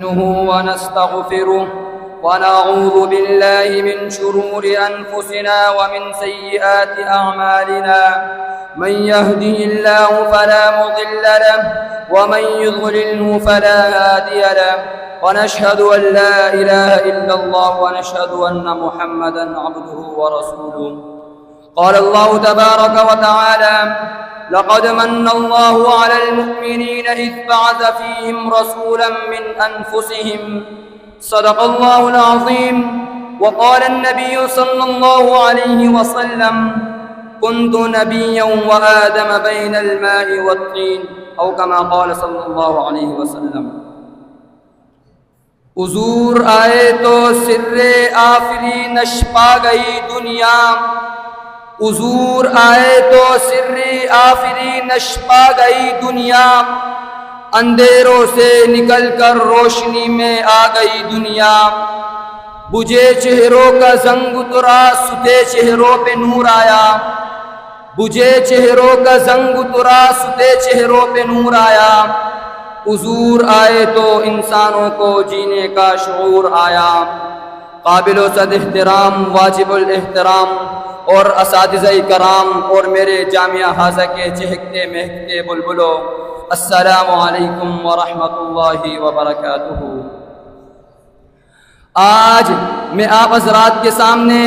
ونستغفره ونعوذ بالله من شرور أنفسنا ومن سيئات أعمالنا من يهده الله فلا مضل له ومن يضلله فلا هادي له ونشهد أن لا إله إلا الله ونشهد أن محمدا عبده ورسوله. قال الله تبارك وتعالى: لقد من الله على المؤمنين إذ بعث فيهم رسولا من أنفسهم. صدق الله العظيم. وقال النبي صلى الله عليه وسلم: كنت نبيا وآدم بين الماء والطين، أو كما قال صلى الله عليه وسلم. حضور آئے تو سر آفری نش پا گئی دنیا، حضور آئے تو سر آفری نش پا گئی دنیا، اندھیروں سے نکل کر روشنی میں آ گئی دنیا، بجھے چہروں کا زنگ اترا ستے چہروں پہ نور آیا، بجھے چہروں کا زنگ اترا ستے چہروں پہ نور آیا، حضور آئے تو انسانوں کو جینے کا شعور آیا. قابل و صد احترام واجب الاحترام اور اساتذہ کرام اور میرے جامعہ حاضہ کے چہکتے مہکتے بلبلو، السلام علیکم ورحمۃ اللہ وبرکاتہ. آج میں آپ حضرات کے سامنے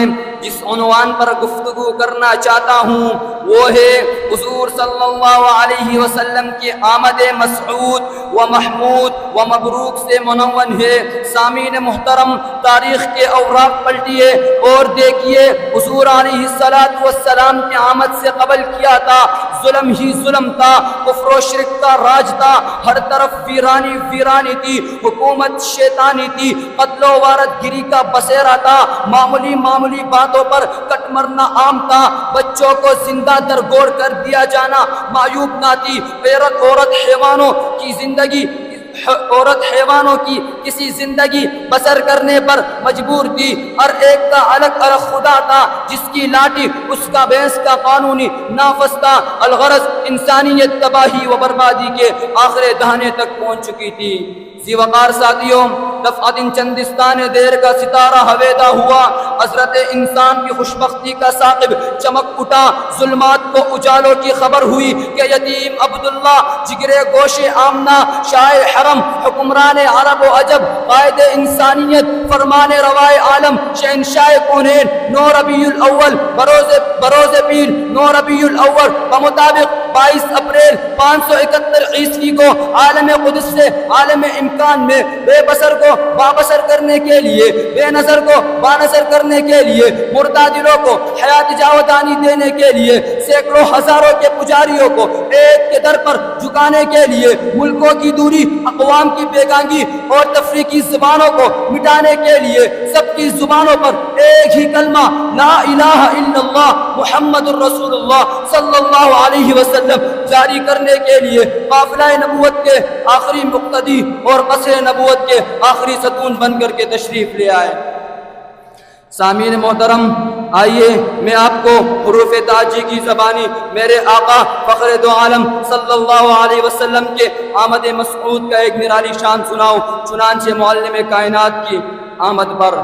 جس عنوان پر گفتگو کرنا چاہتا ہوں وہ ہے حضور صلی اللہ علیہ وسلم کی آمد مسعود و محمود و مبروک سے منون ہے. سامعین محترم، تاریخ کے اوراق پلٹیے اور دیکھیے حضور علیہ السلام کی آمد سے قبل کیا تھا. ظلم ہی ظلم تھا، کفر و شرک کا راج تھا، ہر طرف ویرانی ویرانی تھی، حکومت شیطانی تھی، قتل و غارت گری کا بسیرا تھا، معمولی معمولی باتوں پر کٹ مرنا عام تھا، بچوں کو زندہ درگور کر دیا جانا معیوب نہ تھی. عورت حیوانوں کی زندگی عورت حیوانوں کی کسی زندگی بسر کرنے پر مجبور تھی. ہر ایک کا الگ الگ خدا تھا، جس کی لاٹھی اس کا بھینس کا قانونی نافذ تھا. الغرض انسانیت تباہی و بربادی کے آخر دہانے تک پہنچ چکی تھی. ذی وقار ساتھیوں، دفعت چندستان دیر کا ستارہ ہویدا ہوا، حضرت انسان کی خوشبختی کا ثاقب چمک اٹھا. ظلمات کو اجالوں کی خبر ہوئی کہ یتیم عبداللہ، جگرے گوش آمنہ، شاہ حرم، حکمران عرب و عجب، قائد انسانیت، فرمان روائے عالم، شہنشاہ کونین، 9 ربیع الاول بروز پیر 9 ربیع الاول بمطابق 22 اپریل 571 عیسوی کو عالم قدس سے عالم امکان میں بے بصر کو بابصر کرنے کے لیے، بے نظر کو بانظر کرنے کے لیے، مردہ دلوں کو حیات جاودانی دینے کے لیے، سینکڑوں ہزاروں کے پجاریوں کو ایک کے در پر جھکانے کے لیے، ملکوں کی دوری، اقوام کی بیگانگی اور تفریقی زبانوں کو مٹانے کے لیے، سب کی زبانوں پر ایک ہی کلمہ لا الہ الا اللہ محمد الرسول اللہ صلی اللہ علیہ وسلم جاری کرنے کے لیے قافلہ نبوت کے آخری مقتدی اور قصر نبوت کے آخری ستون بن کر کے تشریف لے آئے. سامعین محترم، آئیے میں آپ کو حروف تاجی کی زبانی میرے آقا فخر دو عالم صلی اللہ علیہ وسلم کے آمد مسعود کا ایک نرالی شان سناؤں. چنانچہ معلم کائنات کی آمد پر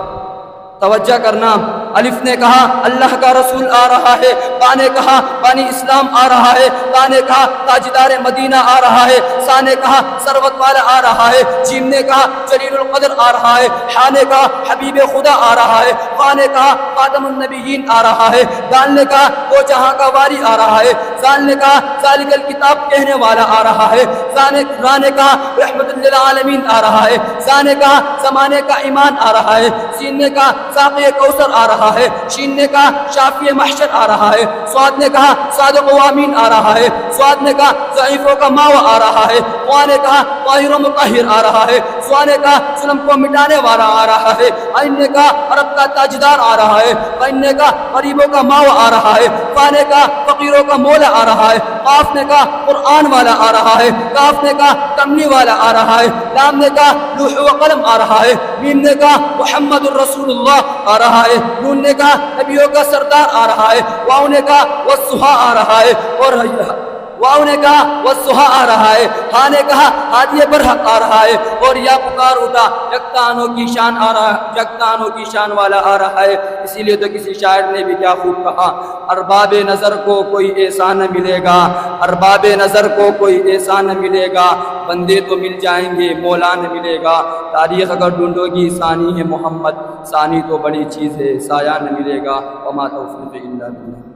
توجہ کرنا. الف نے کہا اللہ کا رسول آ رہا ہے، با نے کہا بانی اسلام آ رہا ہے، تا نے کہا تاجدار مدینہ آ رہا ہے، سا نے کہا ثروت والا آ رہا ہے، جیم نے کہا جلیل القدر آ رہا ہے، حا نے کہا حبیب خدا آ رہا ہے، خا نے کہا خاتم النبیین آ رہا ہے، دال نے کہا وہ جہاں کا واری آ رہا ہے، زال نے کہا ذالک الکتاب کہنے والا آ رہا ہے، را نے کہا رحمت للعالمین آ رہا ہے، زا نے کہا زمانے کا ایمان آ رہا ہے، سین نے کہا ساقی کوثر آ رہا ہے، شین نے کہا شافی محشر آ رہا ہے، سواد نے کہا صادق و امین آ رہا ہے، سواد نے کہا ضعیفوں کا ماوا آ رہا ہے، قوا نے کہا طاہر و مطہر آ رہا ہے، سوا نے کہا ظلم کو مٹانے والا آ رہا ہے، عین نے کہا عرب کا تاجدار آ رہا ہے، قین نے کہا غریبوں کا ماوا آ رہا ہے، فا نے کہا فقیروں کا مولا آ رہا ہے، قاف نے کہا قرآن والا آ رہا ہے، کاف نے کہا کملی والا آ رہا ہے، لام نے کہا لوح و قلم آ رہا ہے، میم نے کہا محمد الرسول اللہ آ رہا ہے، نون نے کہا نبیوں کا سردار آ رہا ہے، واؤ نے کہا والصحا آ رہا ہے، اور واو نے کہا والسہا آ رہا ہے، ہاں نے کہا ہادی برحق آ رہا ہے، اور یا پکار اٹھا یکتانوں کی شان آ رہا ہے، یکتانوں کی شان والا آ رہا ہے۔ اسی لیے تو کسی شاعر نے بھی کیا خوب کہا، ارباب نظر کو کوئی ایسا نہ ملے گا، ارباب نظر کو کوئی ایسا نہ ملے گا، بندے تو مل جائیں گے مولا نہ ملے گا۔ تاریخ اگر ڈھونڈو گی ثانی ہے محمد، ثانی تو بڑی چیز ہے، سایہ نہ ملے گا۔ وما توفیق الا باللہ۔